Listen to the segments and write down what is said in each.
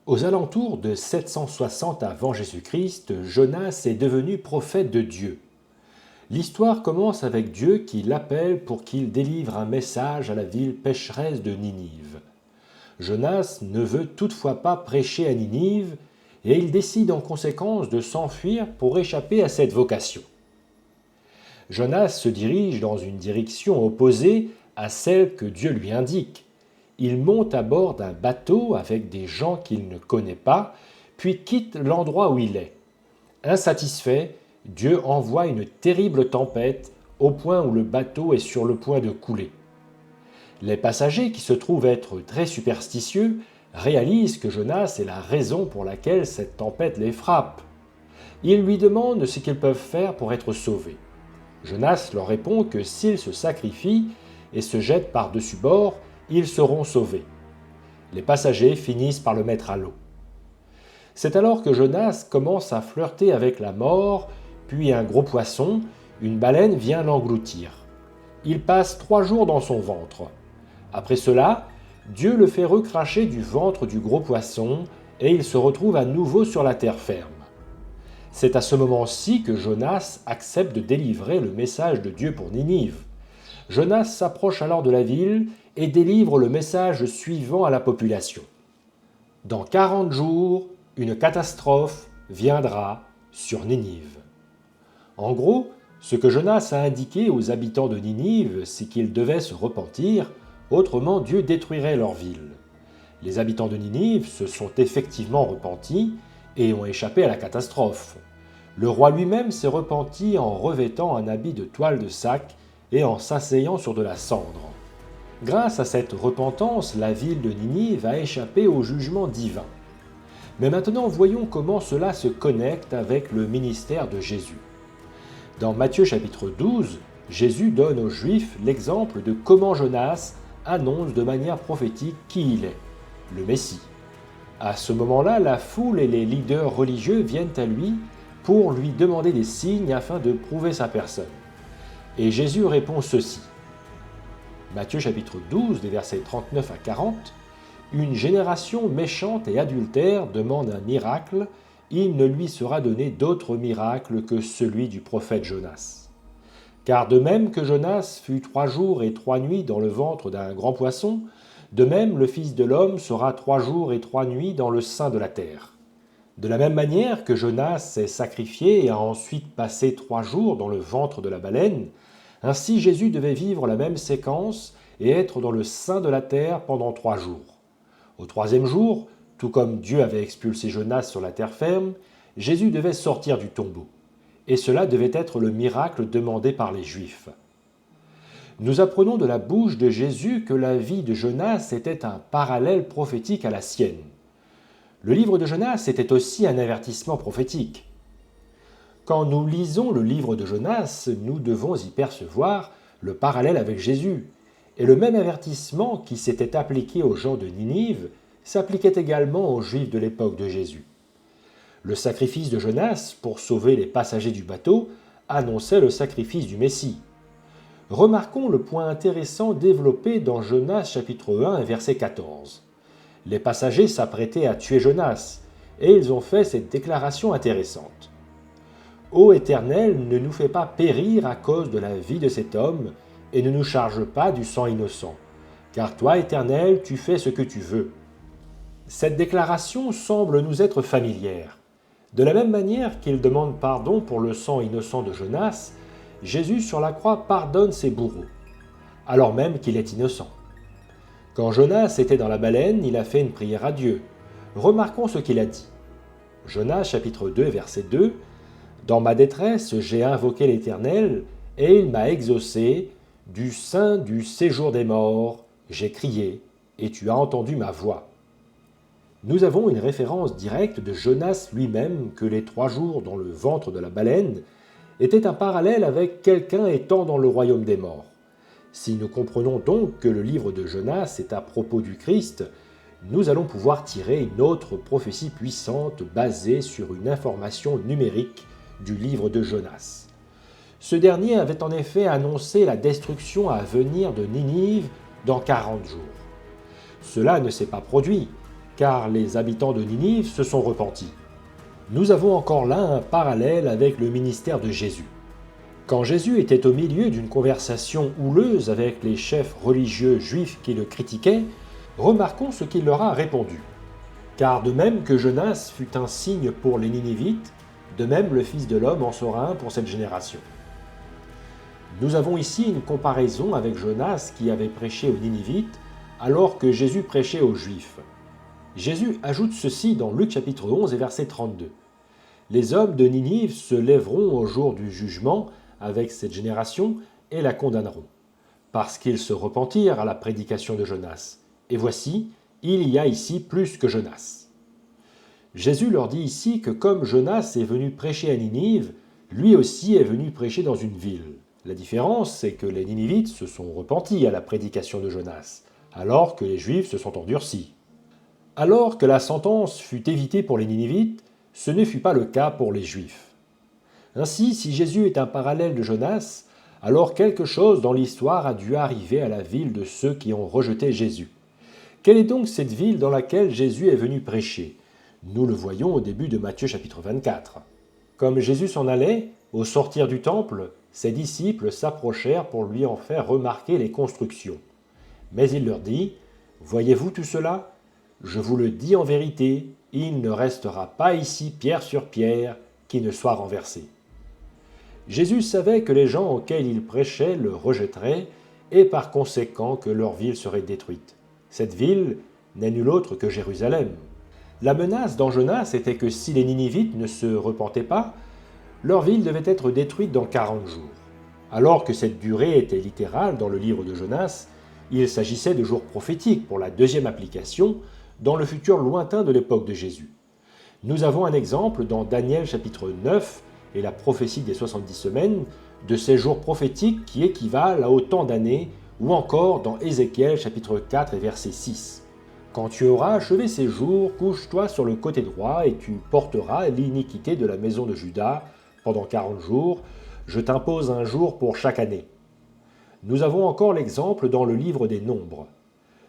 Aux alentours de 760 avant Jésus-Christ, Jonas est devenu prophète de Dieu. L'histoire commence avec Dieu qui l'appelle pour qu'il délivre un message à la ville pécheresse de Ninive. Jonas ne veut toutefois pas prêcher à Ninive et il décide en conséquence de s'enfuir pour échapper à cette vocation. Jonas se dirige dans une direction opposée à celle que Dieu lui indique. Il monte à bord d'un bateau avec des gens qu'il ne connaît pas, puis quitte l'endroit où il est. Insatisfait, Dieu envoie une terrible tempête au point où le bateau est sur le point de couler. Les passagers, qui se trouvent être très superstitieux, réalisent que Jonas est la raison pour laquelle cette tempête les frappe. Ils lui demandent ce qu'ils peuvent faire pour être sauvés. Jonas leur répond que s'ils se sacrifient et se jettent par-dessus bord, ils seront sauvés. Les passagers finissent par le mettre à l'eau. C'est alors que Jonas commence à flirter avec la mort, puis un gros poisson, une baleine, vient l'engloutir. Il passe 3 jours dans son ventre. Après cela, Dieu le fait recracher du ventre du gros poisson et il se retrouve à nouveau sur la terre ferme. C'est à ce moment-ci que Jonas accepte de délivrer le message de Dieu pour Ninive. Jonas s'approche alors de la ville et délivre le message suivant à la population. Dans 40 jours, une catastrophe viendra sur Ninive. En gros, ce que Jonas a indiqué aux habitants de Ninive, c'est qu'ils devaient se repentir, autrement Dieu détruirait leur ville. Les habitants de Ninive se sont effectivement repentis et ont échappé à la catastrophe. Le roi lui-même s'est repenti en revêtant un habit de toile de sac et en s'asseyant sur de la cendre. Grâce à cette repentance, la ville de Ninive a échappé au jugement divin. Mais maintenant, voyons comment cela se connecte avec le ministère de Jésus. Dans Matthieu chapitre 12, Jésus donne aux Juifs l'exemple de comment Jonas annonce de manière prophétique qui il est, le Messie. À ce moment-là, la foule et les leaders religieux viennent à lui pour lui demander des signes afin de prouver sa personne. Et Jésus répond ceci. Matthieu chapitre 12, des versets 39 à 40. Une génération méchante et adultère demande un miracle, il ne lui sera donné d'autre miracle que celui du prophète Jonas. Car de même que Jonas fut 3 jours et 3 nuits dans le ventre d'un grand poisson, de même le Fils de l'homme sera 3 jours et 3 nuits dans le sein de la terre. De la même manière que Jonas s'est sacrifié et a ensuite passé 3 jours dans le ventre de la baleine, ainsi Jésus devait vivre la même séquence et être dans le sein de la terre pendant 3 jours. Au 3e jour, tout comme Dieu avait expulsé Jonas sur la terre ferme, Jésus devait sortir du tombeau. Et cela devait être le miracle demandé par les Juifs. Nous apprenons de la bouche de Jésus que la vie de Jonas était un parallèle prophétique à la sienne. Le livre de Jonas était aussi un avertissement prophétique. Quand nous lisons le livre de Jonas, nous devons y percevoir le parallèle avec Jésus. Et le même avertissement qui s'était appliqué aux gens de Ninive s'appliquait également aux Juifs de l'époque de Jésus. Le sacrifice de Jonas pour sauver les passagers du bateau annonçait le sacrifice du Messie. Remarquons le point intéressant développé dans Jonas chapitre 1 verset 14. Les passagers s'apprêtaient à tuer Jonas, et ils ont fait cette déclaration intéressante. « Ô Éternel, ne nous fais pas périr à cause de la vie de cet homme, et ne nous charge pas du sang innocent, car toi, Éternel, tu fais ce que tu veux. » Cette déclaration semble nous être familière. De la même manière qu'il demande pardon pour le sang innocent de Jonas, Jésus sur la croix pardonne ses bourreaux, alors même qu'il est innocent. Quand Jonas était dans la baleine, il a fait une prière à Dieu. Remarquons ce qu'il a dit. Jonas chapitre 2 verset 2 « Dans ma détresse, j'ai invoqué l'Éternel, et il m'a exaucé, du sein du séjour des morts, j'ai crié, et tu as entendu ma voix. » Nous avons une référence directe de Jonas lui-même que les 3 jours dans le ventre de la baleine étaient un parallèle avec quelqu'un étant dans le royaume des morts. Si nous comprenons donc que le livre de Jonas est à propos du Christ, nous allons pouvoir tirer une autre prophétie puissante basée sur une information numérique du livre de Jonas. Ce dernier avait en effet annoncé la destruction à venir de Ninive dans 40 jours. Cela ne s'est pas produit, car les habitants de Ninive se sont repentis. Nous avons encore là un parallèle avec le ministère de Jésus. Quand Jésus était au milieu d'une conversation houleuse avec les chefs religieux juifs qui le critiquaient, remarquons ce qu'il leur a répondu. Car de même que Jonas fut un signe pour les Ninivites, de même le Fils de l'homme en sera un pour cette génération. Nous avons ici une comparaison avec Jonas qui avait prêché aux Ninivites alors que Jésus prêchait aux Juifs. Jésus ajoute ceci dans Luc chapitre 11 et verset 32. « Les hommes de Ninive se lèveront au jour du jugement avec cette génération et la condamneront, parce qu'ils se repentirent à la prédication de Jonas. Et voici, il y a ici plus que Jonas. » Jésus leur dit ici que comme Jonas est venu prêcher à Ninive, lui aussi est venu prêcher dans une ville. La différence, c'est que les Ninivites se sont repentis à la prédication de Jonas, alors que les Juifs se sont endurcis. Alors que la sentence fut évitée pour les Ninivites, ce ne fut pas le cas pour les Juifs. Ainsi, si Jésus est un parallèle de Jonas, alors quelque chose dans l'histoire a dû arriver à la ville de ceux qui ont rejeté Jésus. Quelle est donc cette ville dans laquelle Jésus est venu prêcher ? Nous le voyons au début de Matthieu chapitre 24. Comme Jésus s'en allait, au sortir du temple, ses disciples s'approchèrent pour lui en faire remarquer les constructions. Mais il leur dit, « Voyez-vous tout cela ? Je vous le dis en vérité, il ne restera pas ici pierre sur pierre qui ne soit renversée. » Jésus savait que les gens auxquels il prêchait le rejetteraient et par conséquent que leur ville serait détruite. Cette ville n'est nulle autre que Jérusalem. La menace dans Jonas était que si les Ninivites ne se repentaient pas, leur ville devait être détruite dans 40 jours. Alors que cette durée était littérale dans le livre de Jonas, il s'agissait de jours prophétiques pour la deuxième application dans le futur lointain de l'époque de Jésus. Nous avons un exemple dans Daniel chapitre 9 et la prophétie des 70 semaines de ces jours prophétiques qui équivalent à autant d'années, ou encore dans Ézéchiel chapitre 4 et verset 6. « Quand tu auras achevé ces jours, couche-toi sur le côté droit et tu porteras l'iniquité de la maison de Juda pendant 40 jours. Je t'impose un jour pour chaque année. » Nous avons encore l'exemple dans le livre des Nombres.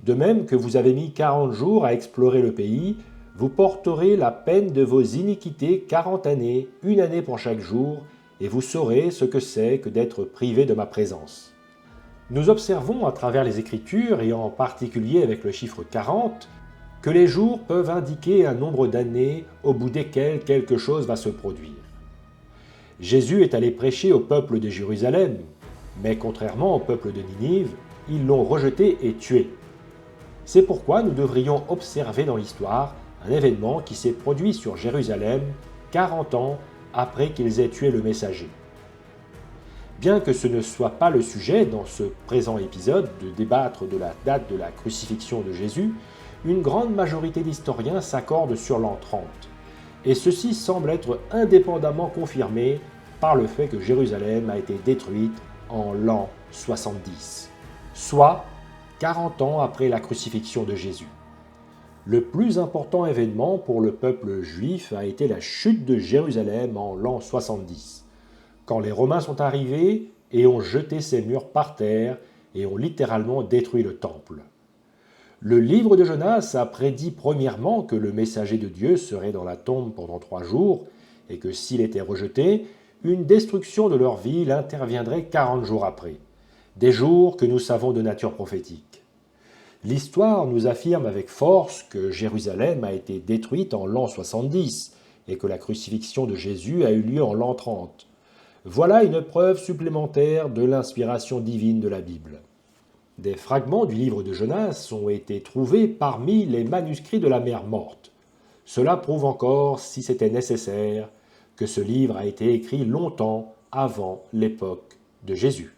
De même que vous avez mis 40 jours à explorer le pays, vous porterez la peine de vos iniquités 40 années, une année pour chaque jour, et vous saurez ce que c'est que d'être privé de ma présence. Nous observons à travers les Écritures, et en particulier avec le chiffre 40, que les jours peuvent indiquer un nombre d'années au bout desquelles quelque chose va se produire. Jésus est allé prêcher au peuple de Jérusalem, mais contrairement au peuple de Ninive, ils l'ont rejeté et tué. C'est pourquoi nous devrions observer dans l'histoire un événement qui s'est produit sur Jérusalem 40 ans après qu'ils aient tué le messager. Bien que ce ne soit pas le sujet dans ce présent épisode de débattre de la date de la crucifixion de Jésus, une grande majorité d'historiens s'accordent sur l'an 30. Et ceci semble être indépendamment confirmé par le fait que Jérusalem a été détruite en l'an 70, soit 40 ans après la crucifixion de Jésus. Le plus important événement pour le peuple juif a été la chute de Jérusalem en l'an 70, quand les Romains sont arrivés et ont jeté ses murs par terre et ont littéralement détruit le temple. Le livre de Jonas a prédit premièrement que le messager de Dieu serait dans la tombe pendant 3 jours et que s'il était rejeté, une destruction de leur ville interviendrait 40 jours après, des jours que nous savons de nature prophétique. L'histoire nous affirme avec force que Jérusalem a été détruite en l'an 70 et que la crucifixion de Jésus a eu lieu en l'an 30. Voilà une preuve supplémentaire de l'inspiration divine de la Bible. Des fragments du livre de Jonas ont été trouvés parmi les manuscrits de la mer Morte. Cela prouve encore, si c'était nécessaire, que ce livre a été écrit longtemps avant l'époque de Jésus.